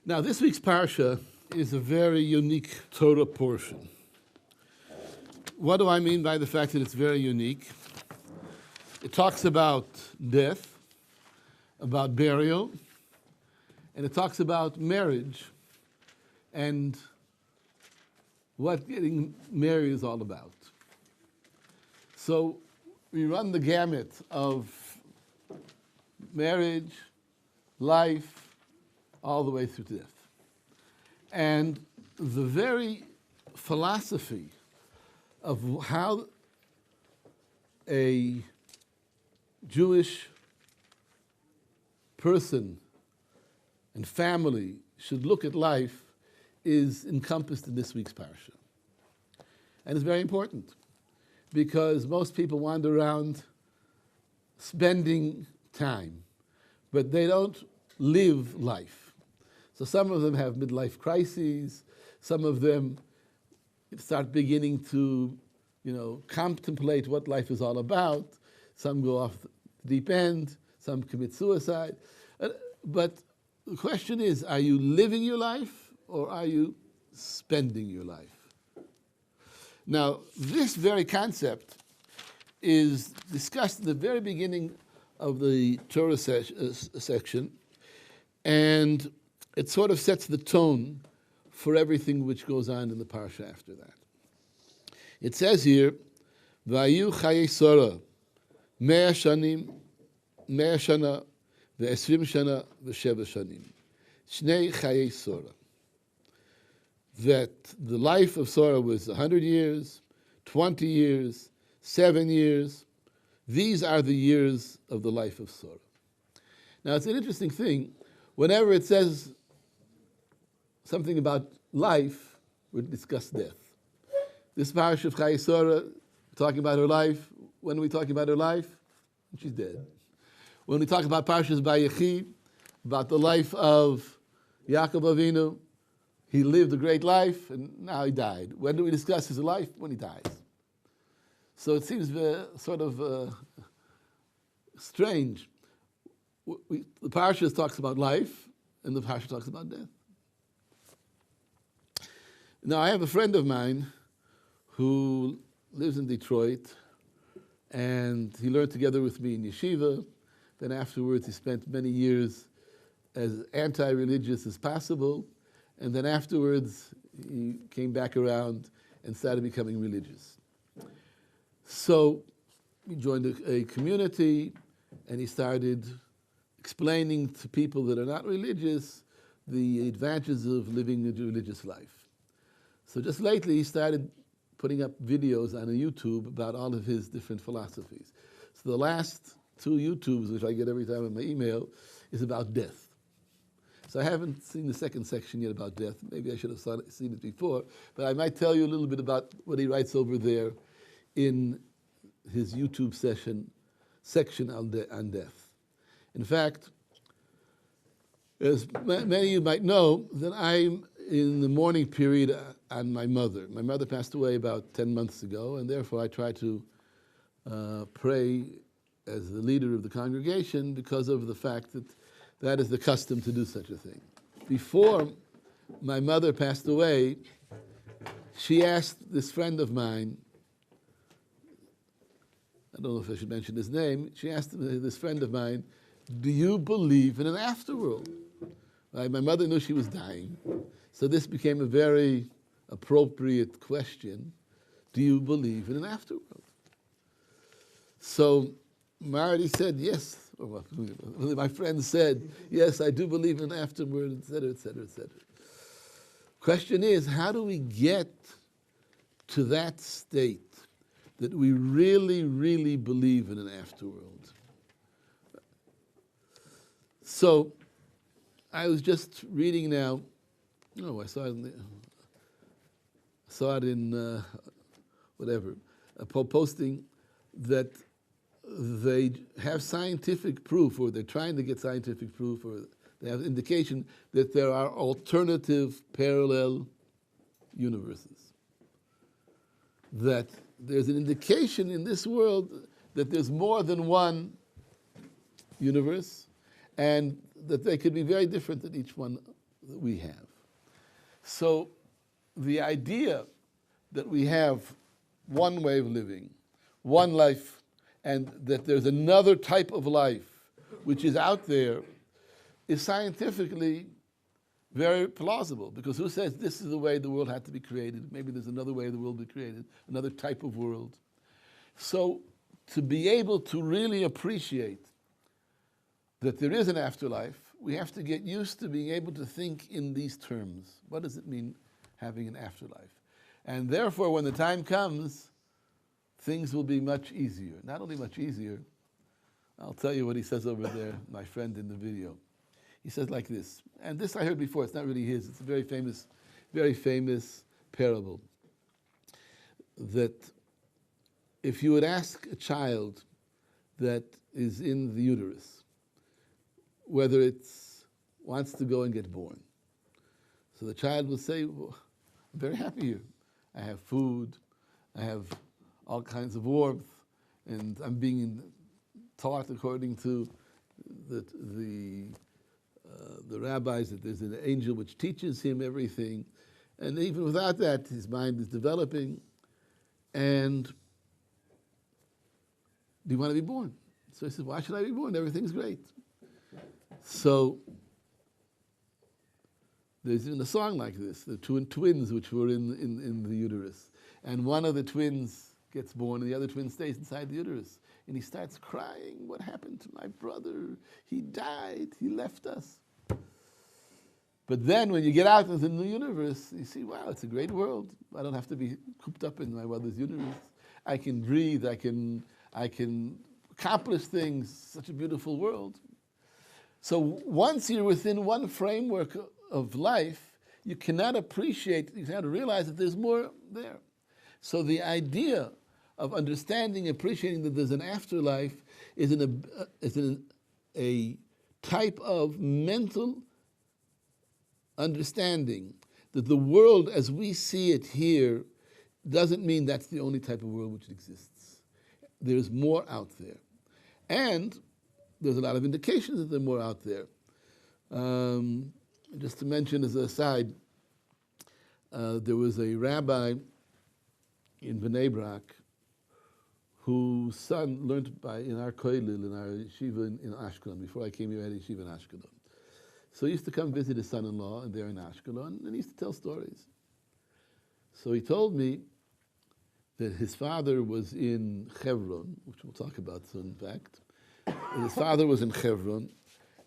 Now, this week's parsha is a very unique Torah portion. What do I mean by the fact that it's very unique? It talks about death, about burial, and it talks about marriage and what getting married is all about. So we run the gamut of marriage, life, all the way through to death. And the very philosophy of how a Jewish person and family should look at life is encompassed in this week's parsha. And it's very important because most people wander around spending time, but they don't live life. So some of them have midlife crises, some of them start beginning to, contemplate what life is all about. Some go off the deep end, some commit suicide. But the question is, are you living your life or are you spending your life? Now, this very concept is discussed at the very beginning of the Torah section, and it sort of sets the tone for everything which goes on in the parsha after that. It says here, "Vayu Chayei Sorah, 100 shanim, 100 shana, ve-20 shana, ve-7 shanim. Shnei Chayei Sorah." That the life of Sorah was 100 years, 20 years, 7 years. These are the years of the life of Sorah. Now, it's an interesting thing. Whenever it says something about life, we discuss death. This parasha of Chayei Sorah, talking about her life. When are we talking about her life? When she's dead. When we talk about parashas Vayechi, about the life of Yaakov Avinu, he lived a great life and now he died. When do we discuss his life? When he dies. So it seems sort of strange. The parasha talks about life and the parasha talks about death. Now, I have a friend of mine who lives in Detroit, and he learned together with me in yeshiva. Then afterwards, he spent many years as anti-religious as possible, and then afterwards, he came back around and started becoming religious. So he joined a community, and he started explaining to people that are not religious the advantages of living a religious life. So just lately, he started putting up videos on YouTube about all of his different philosophies. So the last 2 YouTubes, which I get every time in my email, is about death. So I haven't seen the second section yet about death. Maybe I should have seen it before, but I might tell you a little bit about what he writes over there in his YouTube section on death. In fact, as many of you might know, that I'm in the mourning period on my mother. My mother passed away about 10 months ago, and therefore I try to pray as the leader of the congregation because of the fact that that is the custom to do such a thing. Before my mother passed away, she asked this friend of mine, I don't know if I should mention his name, she asked this friend of mine, "Do you believe in an afterworld?" Right? My mother knew she was dying, so this became a very appropriate question. Do you believe in an afterworld? So Marty said yes. Or my friend said, yes, I do believe in an afterworld, etc., etc., etc. Question is, how do we get to that state that we really, really believe in an afterworld? So I was just reading now. I saw it in whatever, a posting that they have scientific proof, or they're trying to get scientific proof, or they have indication that there are alternative parallel universes. That there's an indication in this world that there's more than one universe, and that they could be very different at each one that we have. So the idea that we have one way of living, one life, and that there's another type of life which is out there is scientifically very plausible, because who says this is the way the world had to be created? Maybe there's another way the world will be created, another type of world. So to be able to really appreciate that there is an afterlife, we have to get used to being able to think in these terms. What does it mean having an afterlife? And therefore, when the time comes, things will be much easier. Not only much easier, I'll tell you what he says over there, my friend in the video. He says like this, and this I heard before, it's not really his, it's a very famous parable. That if you would ask a child that is in the uterus, whether it wants to go and get born. So the child will say, well, I'm very happy here. I have food, I have all kinds of warmth, and I'm being taught according to the rabbis that there's an angel which teaches him everything. And even without that, his mind is developing. And do you want to be born? So he says, why should I be born? Everything's great. So there's even a song like this, the two twins which were in the uterus. And one of the twins gets born and the other twin stays inside the uterus. And he starts crying, what happened to my brother? He died, he left us. But then when you get out into the universe, you see, wow, it's a great world. I don't have to be cooped up in my mother's uterus. I can breathe, I can accomplish things, such a beautiful world. So once you're within one framework of life, you cannot appreciate, you cannot realize that there's more there. So the idea of understanding, appreciating that there's an afterlife is a type of mental understanding that the world as we see it here doesn't mean that's the only type of world which exists. There's more out there. And there's a lot of indications that there's more out there. Just to mention as an aside, there was a rabbi in Bnei Brak whose son learned in our kollel, in our yeshiva in Ashkelon. Before I came here, I had a yeshiva in Ashkelon. So he used to come visit his son-in-law, and there in Ashkelon, and he used to tell stories. So he told me that his father was in Hebron, which we'll talk about soon, in fact. His father was in Hebron,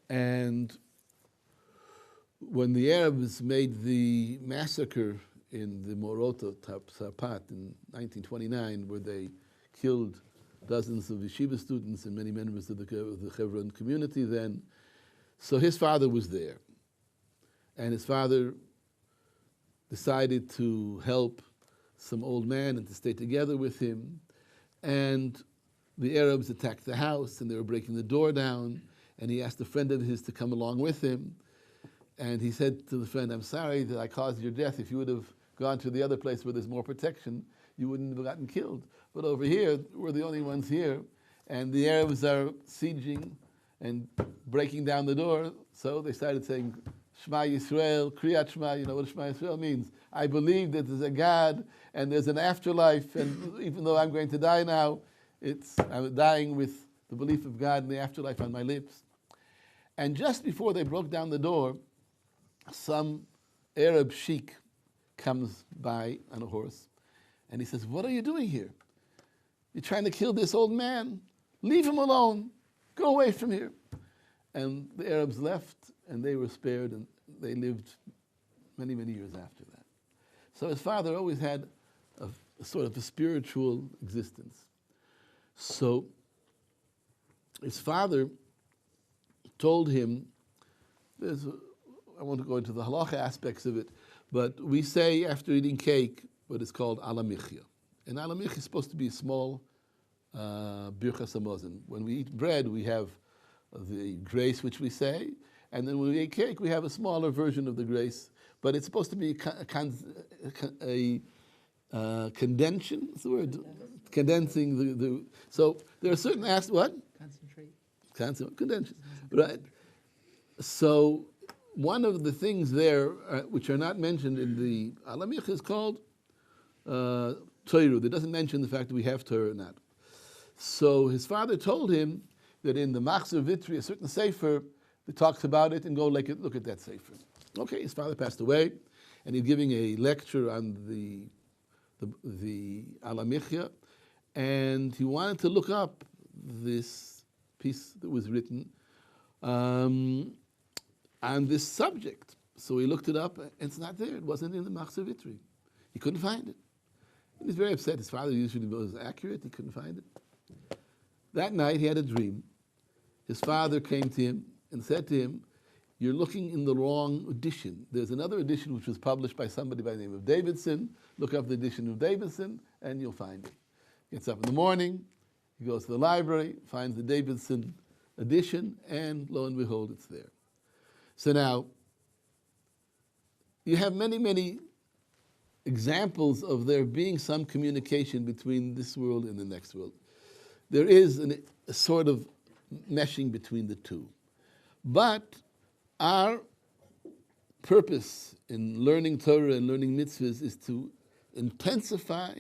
and when the Arabs made the massacre in the Morota Tarpat in 1929, where they killed dozens of yeshiva students and many members of the Hebron community then, so his father was there. And his father decided to help some old man and to stay together with him. And the Arabs attacked the house and they were breaking the door down. And he asked a friend of his to come along with him. And he said to the friend, I'm sorry that I caused your death. If you would have gone to the other place where there's more protection, you wouldn't have gotten killed. But over here, we're the only ones here. And the Arabs are sieging and breaking down the door. So they started saying, Shema Yisrael, Kriyat Shema, you know what Shema Yisrael means. I believe that there's a God and there's an afterlife, and even though I'm going to die now, I'm dying with the belief of God in the afterlife on my lips. And just before they broke down the door, some Arab sheikh comes by on a horse, and he says, what are you doing here? You're trying to kill this old man. Leave him alone. Go away from here. And the Arabs left, and they were spared, and they lived many, many years after that. So his father always had a sort of a spiritual existence. So his father told him, I won't go into the halacha aspects of it, but we say after eating cake what is called alamichya. And alamichya is supposed to be a small birchas hamazon. When we eat bread, we have the grace which we say, and then when we eat cake, we have a smaller version of the grace, but it's supposed to be a condension. What's the word? Condensing the. So there are certain aspects. What? Concentrate. Condension. Right. So one of the things there, which are not mentioned in the Alamiach, is called Torah. It doesn't mention the fact that we have Torah or not. So his father told him that in the Machzor Vitri, a certain sefer that talks about it, and go look at that sefer. Okay, his father passed away, and he's giving a lecture on the Alamichya, and he wanted to look up this piece that was written on this subject. So he looked it up, and it's not there. It wasn't in the Machzor Vitri. He couldn't find it. He was very upset. His father usually was accurate. He couldn't find it. That night, he had a dream. His father came to him and said to him, "You're looking in the wrong edition. There's another edition which was published by somebody by the name of Davidson. Look up the edition of Davidson, and you'll find it." He gets up in the morning, he goes to the library, finds the Davidson edition, and lo and behold, it's there. So now, you have many, many examples of there being some communication between this world and the next world. There is a sort of meshing between the two. But our purpose in learning Torah and learning mitzvahs is to intensify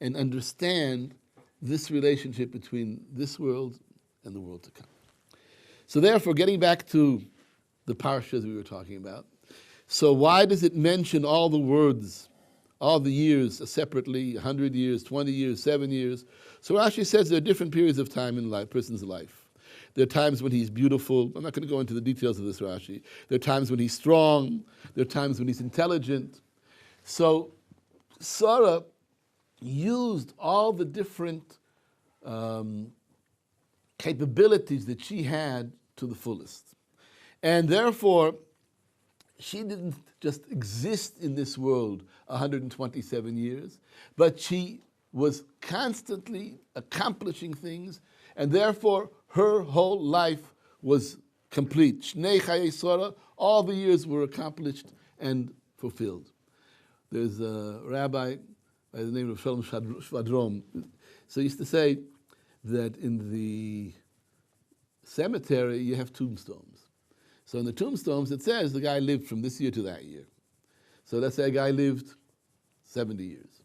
and understand this relationship between this world and the world to come. So therefore, getting back to the parshas we were talking about, so why does it mention all the words, all the years separately, 100 years, 20 years, 7 years? So Rashi says there are different periods of time in a person's life. There are times when he's beautiful. I'm not going to go into the details of this, Rashi. There are times when he's strong. There are times when he's intelligent. So Sarah used all the different capabilities that she had to the fullest. And therefore, she didn't just exist in this world 127 years, but she was constantly accomplishing things, and therefore her whole life was complete. Shnei Chayei Sarah, all the years were accomplished and fulfilled. There's a rabbi by the name of Shalom Shvadrom. So he used to say that in the cemetery you have tombstones. So in the tombstones it says the guy lived from this year to that year. So let's say a guy lived 70 years.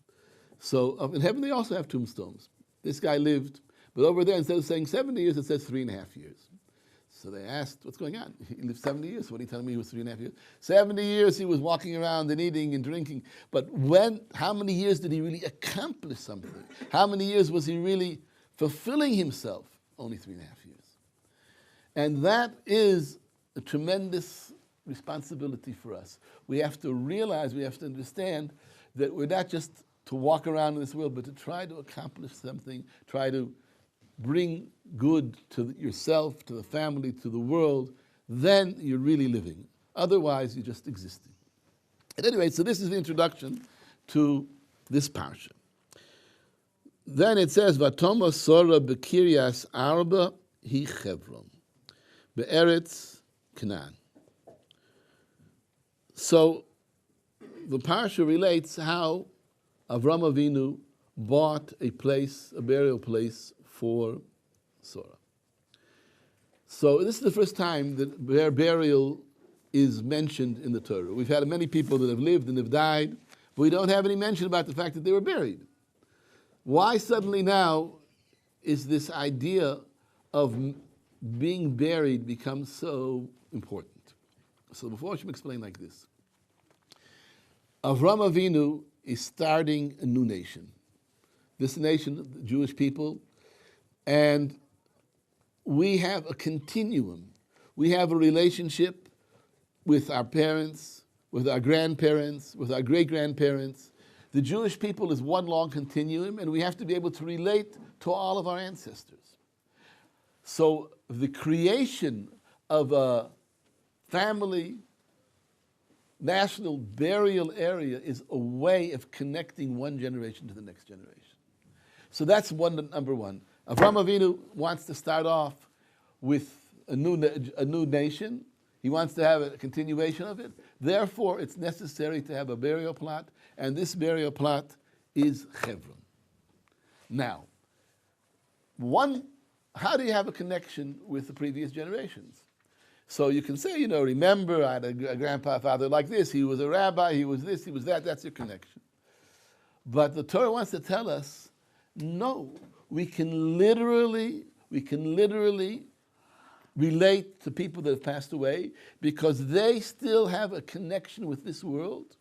So in heaven they also have tombstones. This guy lived, but over there instead of saying 70 years, it says 3.5 years. So they asked, what's going on? He lived 70 years. What are you telling me he was 3.5 years? 70 years he was walking around and eating and drinking. But how many years did he really accomplish something? How many years was he really fulfilling himself? Only 3.5 years. And that is a tremendous responsibility for us. We have to realize, we have to understand that we're not just to walk around in this world, but to try to accomplish something, try to bring good to yourself, to the family, to the world. Then you're really living. Otherwise, you're just existing. At any rate, so this is the introduction to this parsha. Then it says, "Vatoma Sora bekiryas arba hi Chevron, be'eretz Canaan." So the parsha relates how Avraham Avinu bought a place, a burial place for Sarah. So this is the first time that their burial is mentioned in the Torah. We've had many people that have lived and have died, but we don't have any mention about the fact that they were buried. Why suddenly now is this idea of being buried become so important? So before I should explain like this. Avraham Avinu is starting a new nation. This nation, the Jewish people, and we have a continuum. We have a relationship with our parents, with our grandparents, with our great-grandparents. The Jewish people is one long continuum, and we have to be able to relate to all of our ancestors. So the creation of a family national burial area is a way of connecting one generation to the next generation. So that's number one. Avraham Avinu wants to start off with a new nation. He wants to have a continuation of it. Therefore, it's necessary to have a burial plot, and this burial plot is Hebron. Now, how do you have a connection with the previous generations? So you can say, remember, I had a grandfather like this, he was a rabbi, he was this, he was that, that's your connection. But the Torah wants to tell us, no, we can literally relate to people that have passed away because they still have a connection with this world,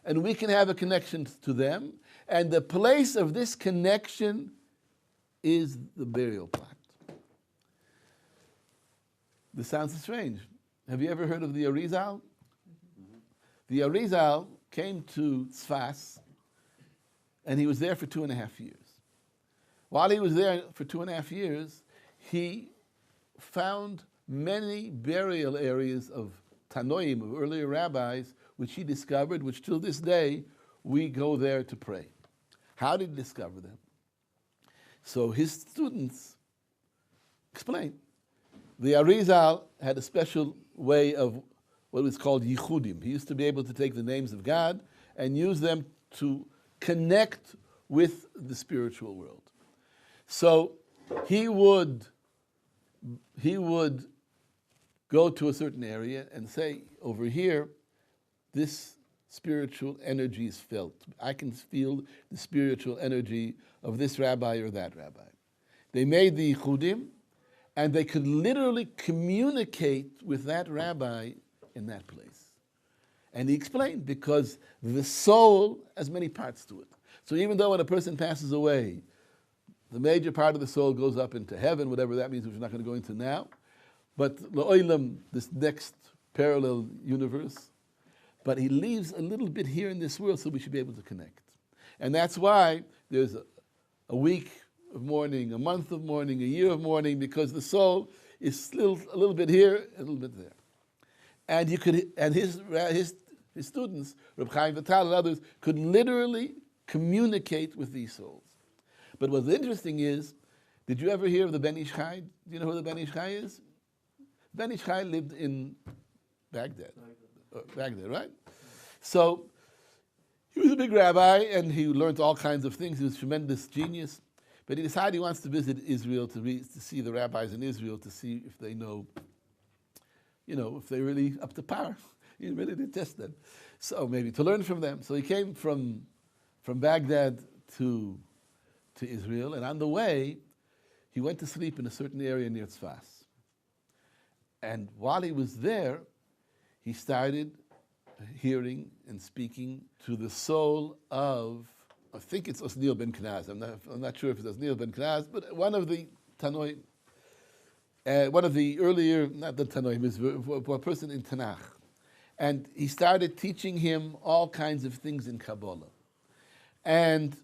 and we can have a connection to them, and the place of this connection is the burial plot. This sounds strange. Have you ever heard of the Arizal? The Arizal came to Tzfas, and he was there for 2.5 years. While he was there for 2.5 years, he found many burial areas of Tanoim, of earlier rabbis, which he discovered, which till this day, we go there to pray. How did he discover them? So his students explained. The Arizal had a special way of what was called yichudim. He used to be able to take the names of God and use them to connect with the spiritual world. So he would go to a certain area and say, over here, this spiritual energy is felt. I can feel the spiritual energy of this rabbi or that rabbi. They made the yichudim, and they could literally communicate with that rabbi in that place. And he explained, because the soul has many parts to it. So even though when a person passes away, the major part of the soul goes up into heaven, whatever that means, which we're not going to go into now, but la'olam, this next parallel universe, but he leaves a little bit here in this world so we should be able to connect. And that's why there's a week of mourning, a month of mourning, a year of mourning, because the soul is still a little bit here, a little bit there. And his students, Reb Chaim Vital and others, could literally communicate with these souls. But what's interesting is, did you ever hear of the Ben Ish Chai? Do you know who the Ben Ish Chai is? Ben Ish Chai lived in Baghdad. Baghdad, right? So he was a big rabbi, and he learned all kinds of things. He was a tremendous genius. But he decided he wants to visit Israel to see the rabbis in Israel, to see if they know, if they're really up to par. He really did test them. So maybe to learn from them. So he came from Baghdad to Israel, and on the way, he went to sleep in a certain area near Tzfas. And while he was there, he started hearing and speaking to the soul of, I think it's Osniel ben Knaz. I'm not sure if it's Osniel ben Knaz, but one of the Tanoim, one of the earlier, not the Tanoim, is a person in Tanakh. And he started teaching him all kinds of things in Kabbalah. And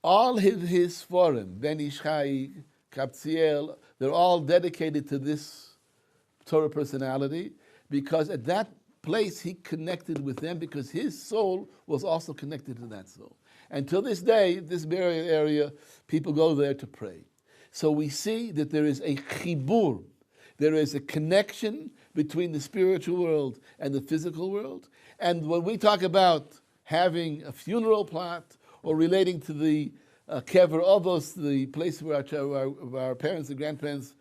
all his forum, Ben Ish Chai, Kapziel, they're all dedicated to this Torah personality, because at that place he connected with them, because his soul was also connected to that soul. And till this day, this burial area, people go there to pray. So we see that there is a chibur, there is a connection between the spiritual world and the physical world. And when we talk about having a funeral plot or relating to the kever avos, the place where our parents and grandparents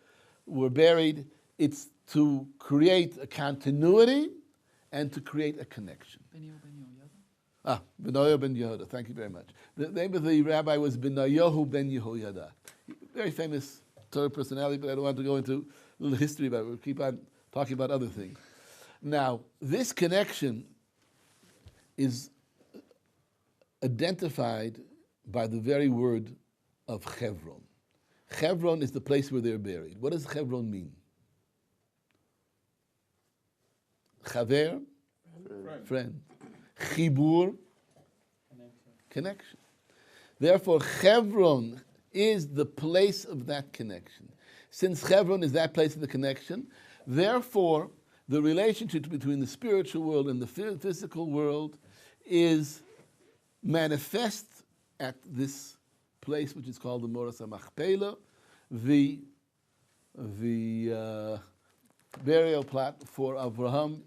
were buried, it's to create a continuity and to create a connection. Benayo ben Yehoyada, thank you very much. The name of the rabbi was Benayahu ben Yehoyada. Very famous Torah personality, but I don't want to go into a little history about it. We'll keep on talking about other things. Now, this connection is identified by the very word of Chevron. Chevron is the place where they're buried. What does Chevron mean? Chaver? Friend. Chibur? Connection. Therefore, Chevron is the place of that connection. Since Chevron is that place of the connection, therefore, the relationship between the spiritual world and the physical world is manifest at this place, which is called the Moras HaMachpelah, the burial plot for Avraham,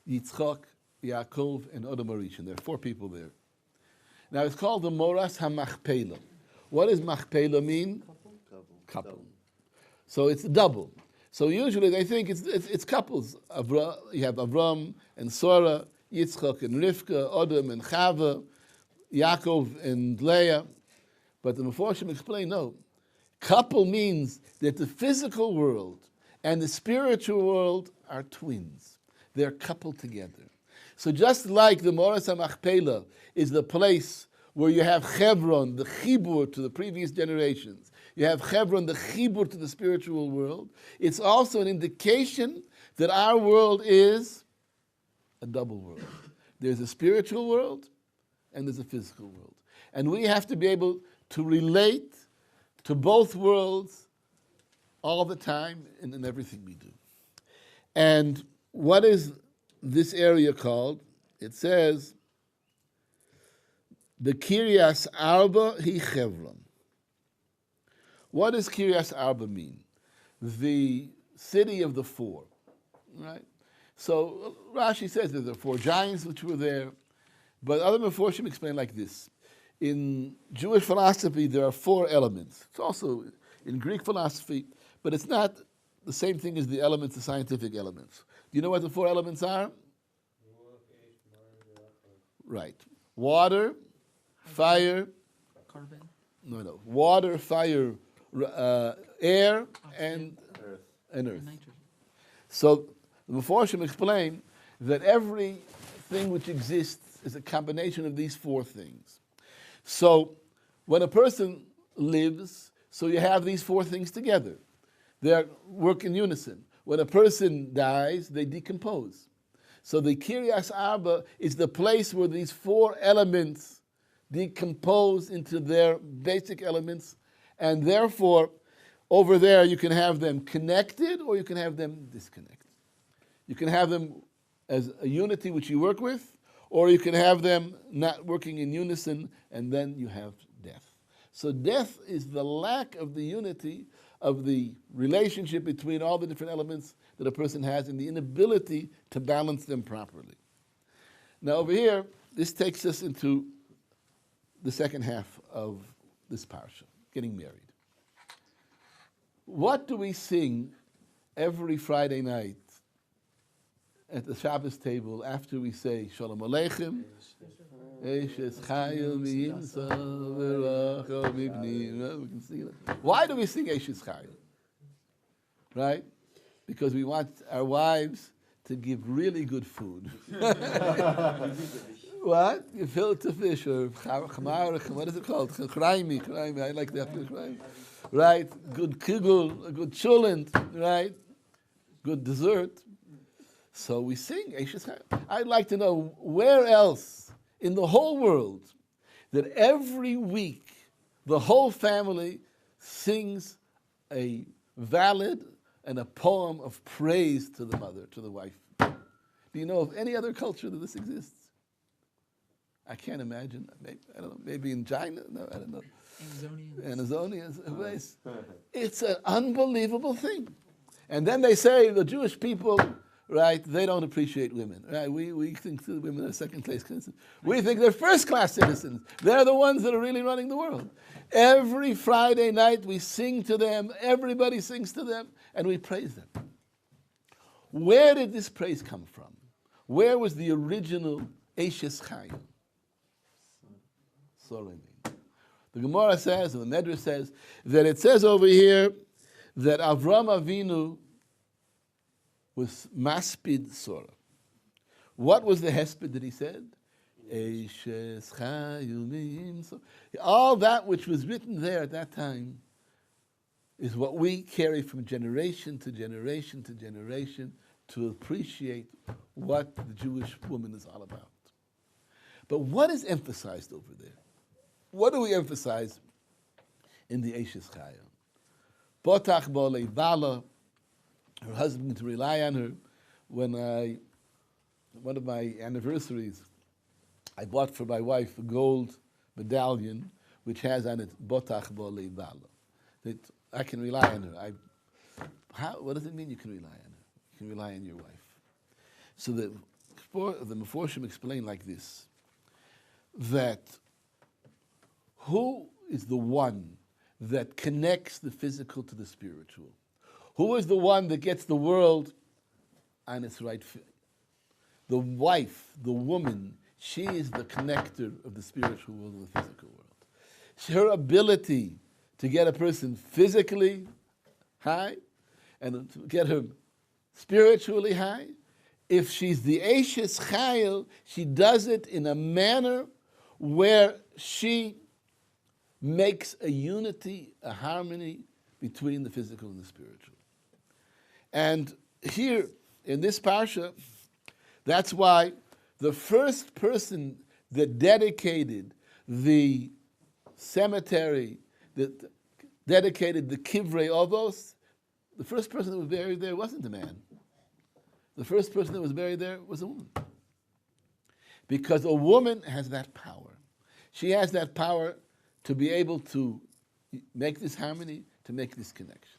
Yitzchak, Yaakov, and Odom Arishan. There are 4 people there. Now it's called the Moras HaMachpelah. What does Machpelah mean? Couple. So it's double. So usually they think it's couples. You have Avraham and Sarah, Yitzchak and Rivka, Adam and Chava, Yaakov and Leah. But the Meforshim explain, no. Couple means that the physical world and the spiritual world are twins. They're coupled together. So just like the Moras HaMachpelah is the place where you have Hebron, the chibur to the previous generations, you have Hebron, the chibur to the spiritual world, it's also an indication that our world is a double world. There's a spiritual world and there's a physical world. And we have to be able to relate to both worlds all the time and in everything we do. And what is this area called? It says, the Kiryas Arba hi Hebron. What does Kiryas Arba mean? The city of the four, right? So Rashi says that there are four giants which were there, but other Meforshim explain like this. In Jewish philosophy, there are four elements. It's also in Greek philosophy, but it's not the same thing as the elements, the scientific elements. Do you know what the four elements are? Right. Water, fire, Carbon. No. Water, fire, air, and Earth. earth. Nitrogen. So the Meforshim explain that everything which exists is a combination of these four things. So when a person lives, so you have these four things together. They work in unison. When a person dies, they decompose. So the Kiryas Arba is the place where these four elements decompose into their basic elements, and therefore, over there you can have them connected or you can have them disconnected. You can have them as a unity which you work with, or you can have them not working in unison, and then you have death. So death is the lack of the unity of the relationship between all the different elements that a person has and the inability to balance them properly. Now over here, this takes us into the second half of this parsha, getting married. What do we sing every Friday night at the Shabbos table after we say Shalom Aleichem? Eshes Chayei miyimsa v'racha mibnim. We can sing it. Why do we sing Eshes Chayei? Right? Because we want our wives to give really good food. What? Gefilte fish or chamar, what is it called? Chayei, I like that. Chayei. Right? Good kugel, a good cholent, right? Good dessert. So we sing Eshes Chayei. I'd like to know where else in the whole world that every week the whole family sings a ballad and a poem of praise to the mother, to the wife. Do you know of any other culture that this exists? I can't imagine. Maybe, I don't know. Maybe in China. No, I don't know. Amazonians. It's an unbelievable thing. And then they say the Jewish people, right, they don't appreciate women. Right? We think the women are second-class citizens. We think they're first-class citizens. They're the ones that are really running the world. Every Friday night we sing to them, everybody sings to them, and we praise them. Where did this praise come from? Where was the original Eshes Chayei? The Gemara says, and the Medrash says, that it says over here that Avraham Avinu was maspid Sora. What was the hesped that he said? Eshes Chayei miyimsa. All that which was written there at that time is what we carry from generation to generation to generation to appreciate what the Jewish woman is all about. But what is emphasized over there? What do we emphasize in the Eshes Chayei? Botach bolei bala, her husband to rely on her. When one of my anniversaries, I bought for my wife a gold medallion which has on it Botach bolei bala. That I can rely on her. What does it mean you can rely on her? You can rely on your wife. So the Meforshim explain like this, that who is the one that connects the physical to the spiritual? Who is the one that gets the world on its right foot? The wife, the woman, she is the connector of the spiritual world and the physical world. Her ability to get a person physically high and to get her spiritually high, if she's the Eishes Chayil, she does it in a manner where she makes a unity, a harmony between the physical and the spiritual. And here, in this parsha, that's why the first person that dedicated the cemetery, that dedicated the Kivrei Avos, the first person that was buried there wasn't a man. The first person that was buried there was a woman. Because a woman has that power. She has that power to be able to make this harmony, to make this connection.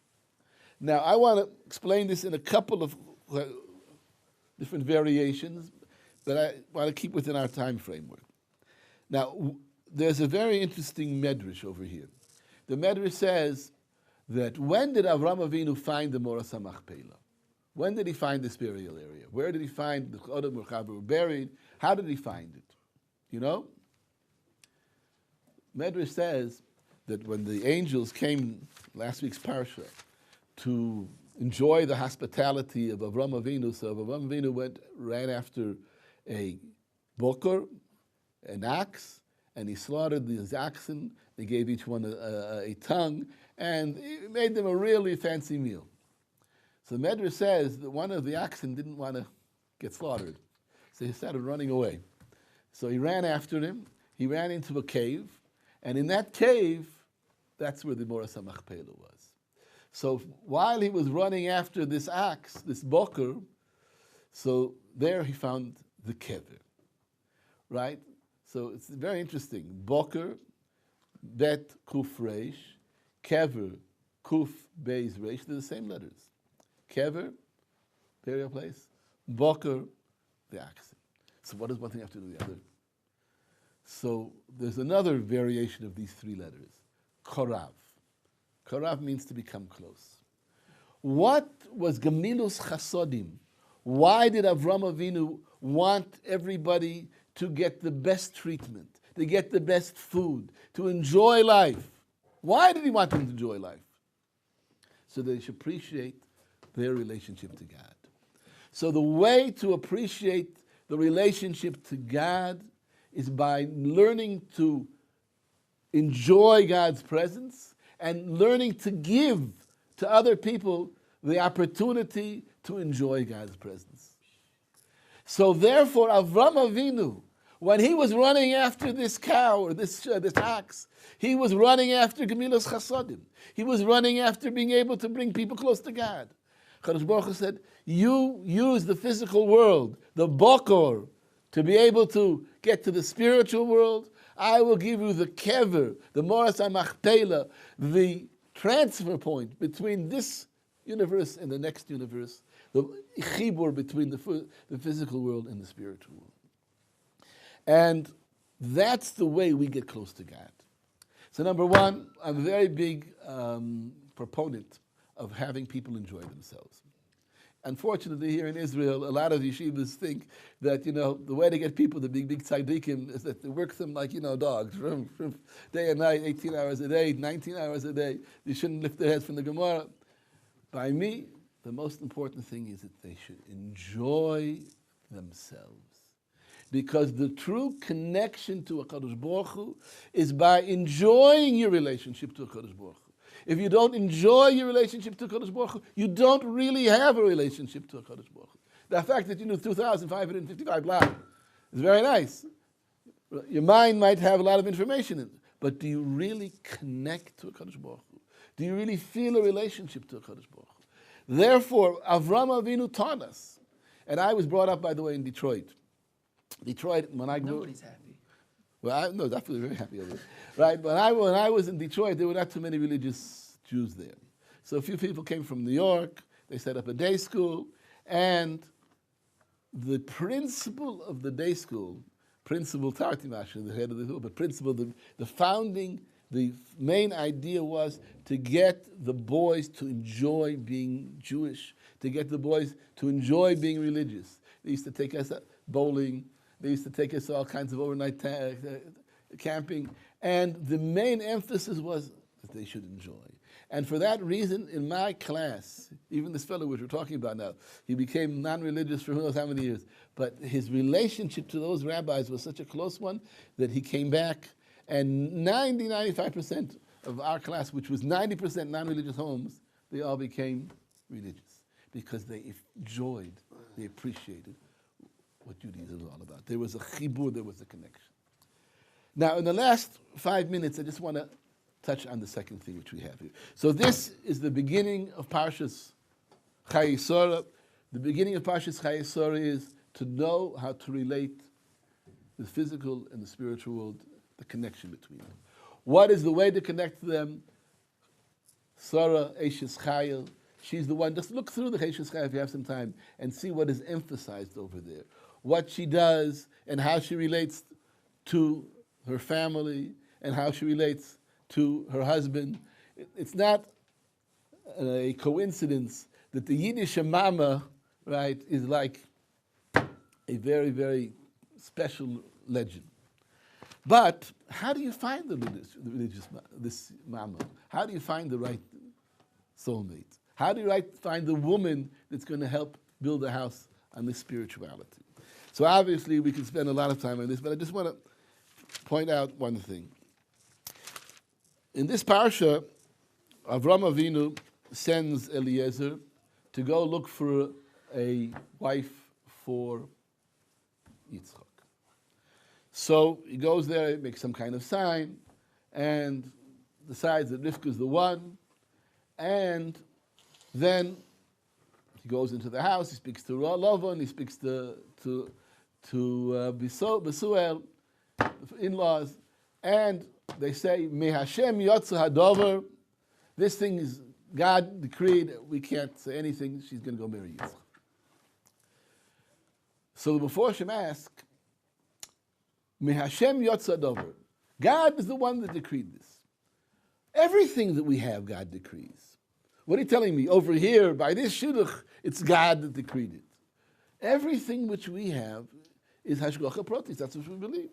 Now, I want to explain this in a couple of different variations, but I want to keep within our time framework. Now, there's a very interesting medrash over here. The medrash says that when did Avraham Avinu find the Moras HaMachpelah? When did he find this burial area? Where did he find the Chodom Merchaber were buried? How did he find it? You know? Medrash says that when the angels came, last week's parsha, to enjoy the hospitality of Avraham Avinu, so Avraham Avinu ran after a boker, an ox, and he slaughtered these oxen. They gave each one a tongue, and he made them a really fancy meal. So the Medrash says that one of the oxen didn't want to get slaughtered, so he started running away. So he ran after him. He ran into a cave, and in that cave, that's where the Moras HaMachpelah was. So while he was running after this ox, this boker, so there he found the kever, right? So it's very interesting. Boker, bet kuf reish, kever, kuf beis reish. They're the same letters. Kever, burial place. Boker, the oxen. So what does one thing have to do with the other? So there's another variation of these three letters. Korav. Korav means to become close. What was Gemilus Chasodim? Why did Avraham Avinu want everybody to get the best treatment, to get the best food, to enjoy life? Why did he want them to enjoy life? So they should appreciate their relationship to God. So the way to appreciate the relationship to God is by learning to enjoy God's presence and learning to give to other people the opportunity to enjoy God's presence. So therefore, Avraham Avinu, when he was running after this cow or this ox, he was running after Gemilas Chasodim. He was running after being able to bring people close to God. Kadosh Baruch Hu said, you use the physical world, the bokor, to be able to get to the spiritual world. I will give you the kever, the Moras HaMachpelah, the transfer point between this universe and the next universe, the chibur between the physical world and the spiritual world. And that's the way we get close to God. So number one, I'm a very big proponent of having people enjoy themselves. Unfortunately, here in Israel, a lot of yeshivas think that, the way to get people to be big tzaddikim is that they work them like, dogs, from day and night, 18 hours a day, 19 hours a day. They shouldn't lift their heads from the Gemara. By me, the most important thing is that they should enjoy themselves. Because the true connection to a Kadosh Baruch Hu is by enjoying your relationship to a Kadosh Baruch Hu. If you don't enjoy your relationship to Kadosh Baruch Hu, you don't really have a relationship to a Kadosh Baruch Hu. The fact that you know 2,555 blot is very nice. Your mind might have a lot of information in it, but do you really connect to a Kadosh Baruch Hu? Do you really feel a relationship to a Kadosh Baruch Hu? Therefore, Avraham Avinu taught us, and I was brought up, by the way, in Detroit. Detroit, when I grew up. Nobody's happy. Well, no, definitely very happy over it. Right? When I was in Detroit, there were not too many religious Jews there. So a few people came from New York. They set up a day school. And the principal of the day school, Principal Tartimash, the head of the school, but principal, the founding The main idea was to get the boys to enjoy being Jewish, to get the boys to enjoy being religious. They used to take us bowling. They used to take us all kinds of overnight camping. And the main emphasis was that they should enjoy. And for that reason, in my class, even this fellow which we're talking about now, he became non-religious for who knows how many years, but his relationship to those rabbis was such a close one that he came back, and 95% of our class, which was 90% non-religious homes, they all became religious because they enjoyed, they appreciated what Judaism is all about. There was a chibur, there was a connection. Now, in the last 5 minutes, I just want to touch on the second thing which we have here. So this is the beginning of Parshas Chayei. The beginning of Parshas Chayei is to know how to relate the physical and the spiritual world, the connection between them. What is the way to connect them? Sarah, Eshes Chayil, she's the one. Just look through the Eshes Chayil if you have some time and see what is emphasized over there. What she does and how she relates to her family and how she relates to her husband. It's not a coincidence that the Yiddish mama, right, is like a very, very special legend. But how do you find this mama? How do you find the right soulmate? How do you find the woman that's going to help build a house on this spirituality? So obviously we can spend a lot of time on this, but I just want to point out one thing. In this parsha, Avraham Avinu sends Eliezer to go look for a wife for Yitzchak. So he goes there, makes some kind of sign, and decides that Rivka is the one, and then he goes into the house, he speaks to Lavan, he speaks to Besuel, in-laws, and they say, Me Hashem Yotza Hadover, this thing is God decreed, we can't say anything, she's going to go marry Yitzchak. So the Meforshim ask, Me Hashem Yotza Hadover, God is the one that decreed this. Everything that we have, God decrees. What are you telling me? Over here, by this shidduch, it's God that decreed it. Everything which we have is Hashgacha Pratis, that's what we believe.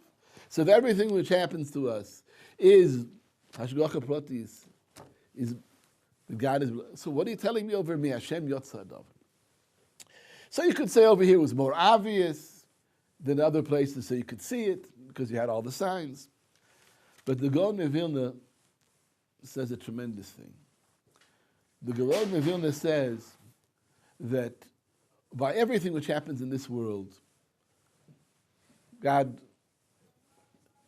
So if everything which happens to us is Hashgacha Pratis, is God is. So what are you telling me over me? Hashem Yotza Hadover. So you could say over here it was more obvious than other places, so you could see it because you had all the signs. But the Gaon of Vilna says a tremendous thing. The Gaon of Vilna says that by everything which happens in this world, God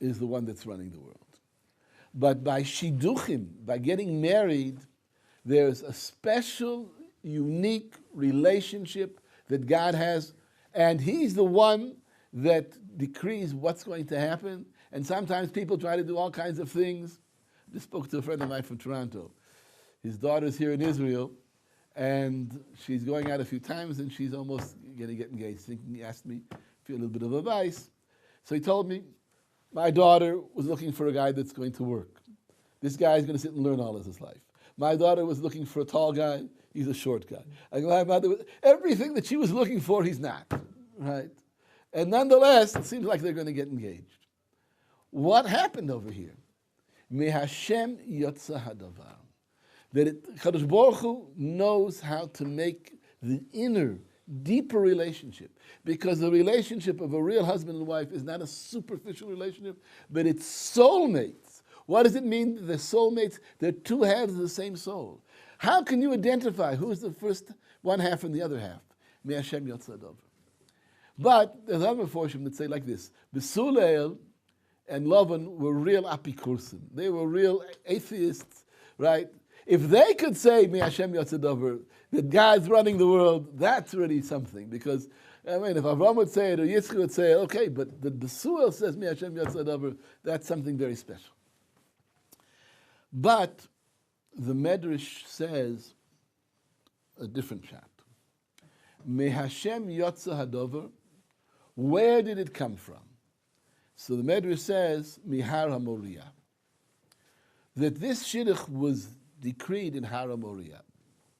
is the one that's running the world. But by shidduchim, by getting married, there's a special, unique relationship that God has, and He's the one that decrees what's going to happen. And sometimes people try to do all kinds of things. I just spoke to a friend of mine from Toronto. His daughter's here in Israel, and she's going out a few times, and she's almost going to get engaged. He asked me for a little bit of advice. So he told me, my daughter was looking for a guy that's going to work. This guy is going to sit and learn all of his life. My daughter was looking for a tall guy. He's a short guy. My mother, everything that she was looking for, he's not. Right? And nonetheless, it seems like they're going to get engaged. What happened over here? Me Hashem Yotza Hadavar. That Kadosh Baruch Hu knows how to make the inner, deeper relationship. Because the relationship of a real husband and wife is not a superficial relationship, but it's soulmates. What does it mean? They're soulmates. They're two halves of the same soul. How can you identify who's the first one half and the other half? Me Hashem Yotza Hadavar. But there's other Meforshim that say like this: Besulel and Lavan were real apikursim. They were real atheists, right? If they could say, Me Hashem Yotza Hadavar, that God's running the world, that's really something. Because, I mean, if Avraham would say it or Yitzchak would say it, okay, but the Besuel says, Me Hashem Yotza Hadavar, that's something very special. But the Medrash says a different pshat. Me Hashem Yotza Hadavar, where did it come from? So the Medrash says, Mihar HaMoriah. that this shidduch was decreed in Har Moriah.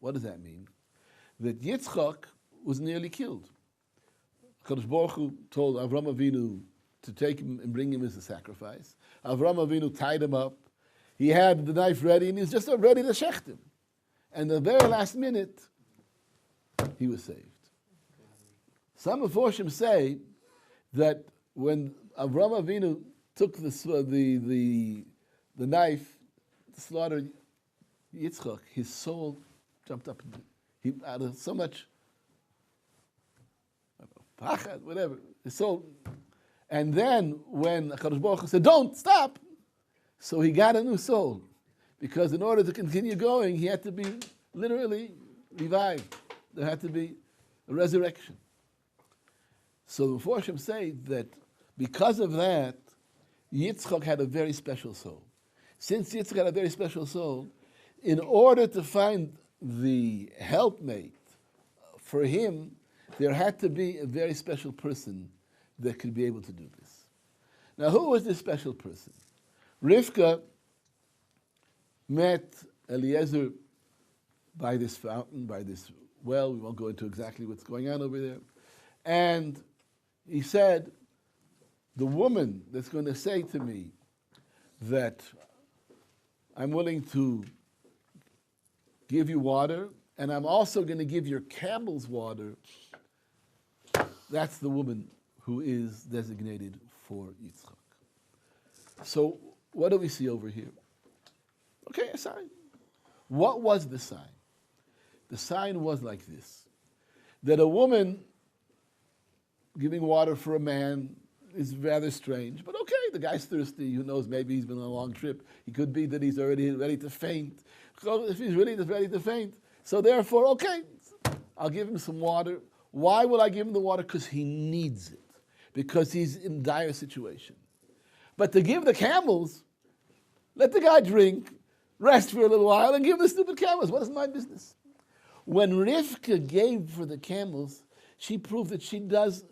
What does that mean? That Yitzchak was nearly killed. Kadosh Baruch Hu told Avraham Avinu to take him and bring him as a sacrifice. Avraham Avinu tied him up. He had the knife ready, and he was just ready to shecht him. And the very last minute, he was saved. Some Meforshim say that when Avraham Avinu took the knife to slaughter Yitzchak, his soul jumped up. He out of so much pachad, whatever, his soul. And then when HaKadosh Baruch Hu said, "Don't stop," so he got a new soul, because in order to continue going, he had to be literally revived. There had to be a resurrection. So the Meforshim say that because of that, Yitzchak had a very special soul. Since Yitzchak had a very special soul, in order to find the helpmate for him, there had to be a very special person that could be able to do this. Now, who was this special person? Rivka met Eliezer by this fountain, by this well. We won't go into exactly what's going on over there. And he said, the woman that's going to say to me that I'm willing to give you water, and I'm also going to give your camels water, that's the woman who is designated for Yitzchak. So what do we see over here? Okay, a sign. What was the sign? The sign was like this, that a woman giving water for a man is rather strange, but okay, the guy's thirsty, who knows, maybe he's been on a long trip, he could be that he's already ready to faint. So if he's really ready to faint, so therefore, okay, I'll give him some water. Why will I give him the water? Because he needs it, because he's in dire situation. But to give the camels, let the guy drink, rest for a little while, and give the stupid camels. What is my business? When Rivka gave for the camels, she proved that she does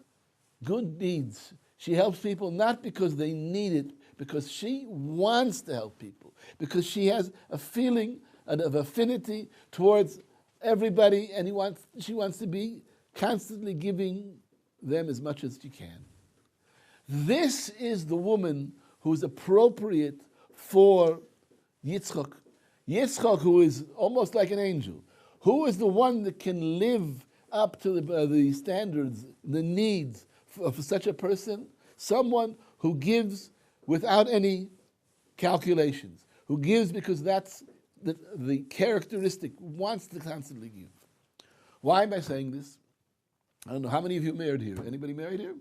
good deeds. She helps people not because they need it, because she wants to help people, because she has a feeling of affinity towards everybody, and she wants to be constantly giving them as much as she can. This is the woman who is appropriate for Yitzchak. Yitzchak, who is almost like an angel, who is the one that can live up to the standards, the needs for such a person? Someone who gives without any calculations, who gives because that's the characteristic, wants to constantly give. Why am I saying this? I don't know. How many of you are married here? Anybody married here?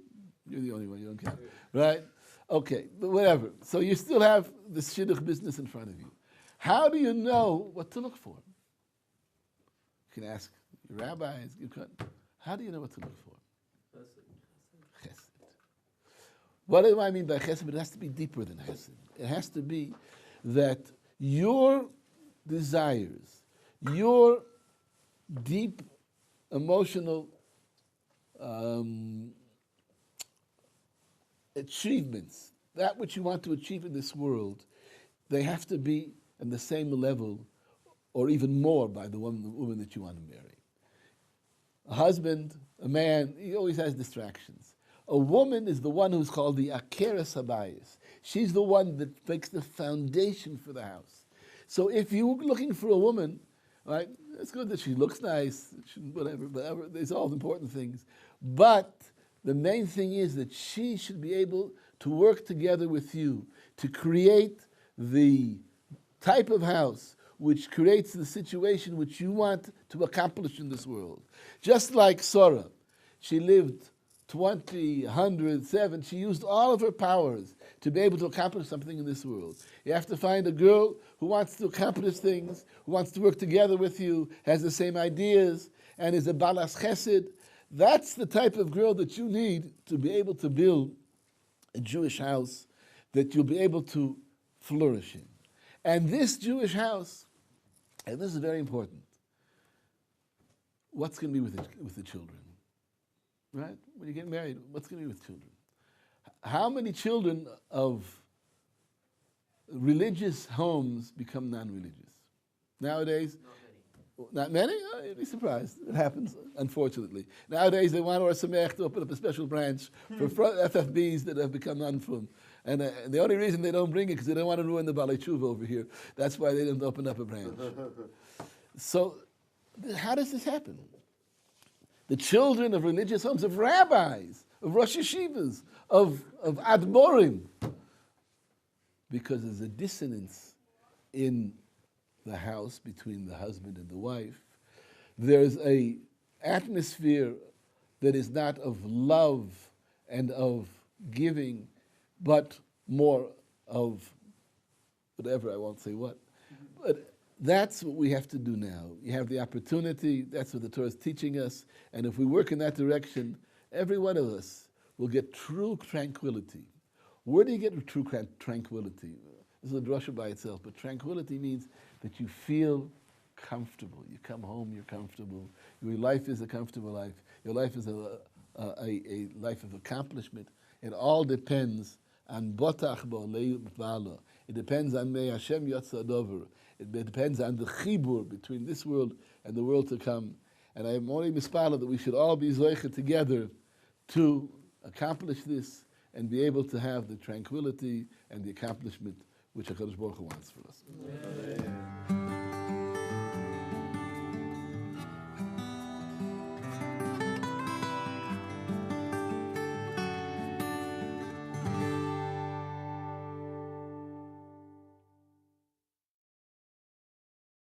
You're the only one. You don't count. Right? Okay, but whatever. So you still have this shidduch business in front of you. How do you know what to look for? You can ask your rabbis. How do you know what to look for? Chesed. What do I mean by chesed? But it has to be deeper than chesed. It has to be that your desires, your deep emotional achievements, that which you want to achieve in this world, they have to be on the same level or even more by the woman that you want to marry. A husband, a man, he always has distractions. A woman is the one who's called the Akeres Habayis. She's the one that makes the foundation for the house. So if you're looking for a woman, right, it's good that she looks nice, whatever, there's all the important things. But the main thing is that she should be able to work together with you to create the type of house which creates the situation which you want to accomplish in this world. Just like Sarah, she lived 20, 100, 7. She used all of her powers to be able to accomplish something in this world. You have to find a girl who wants to accomplish things, who wants to work together with you, has the same ideas, and is a balas chesed. That's the type of girl that you need to be able to build a Jewish house that you'll be able to flourish in. And this Jewish house, and this is very important, what's going to be with the children? Right? When you get married, what's going to be with children? How many children of religious homes become non-religious. Nowadays, not many? Oh, you'd be surprised. It happens, unfortunately. Nowadays, they want Or Sameach to open up a special branch for FFBs that have become non-frum. And the only reason they don't bring it is because they don't want to ruin the Balei Tshuva over here. That's why they don't open up a branch. So, how does this happen? The children of religious homes, of rabbis, of Rosh Yeshivas, of Admorim, because there's a dissonance in the house between the husband and the wife. There's a atmosphere that is not of love and of giving, but more of whatever, I won't say what. But that's what we have to do now. You have the opportunity, that's what the Torah is teaching us, and if we work in that direction, every one of us will get true tranquility. Where do you get true tranquility? This is a drasha by itself, but tranquility means that you feel comfortable. You come home, you're comfortable. Your life is a comfortable life. Your life is a life of accomplishment. It all depends on botach ba'ala. It depends on Mei Hashem Yatsa Dover. It depends on the chibur between this world and the world to come. And I am only mispala that we should all be zoicha together to accomplish this and be able to have the tranquility and the accomplishment which HaKadosh Baruch Hu wants for us. Amen.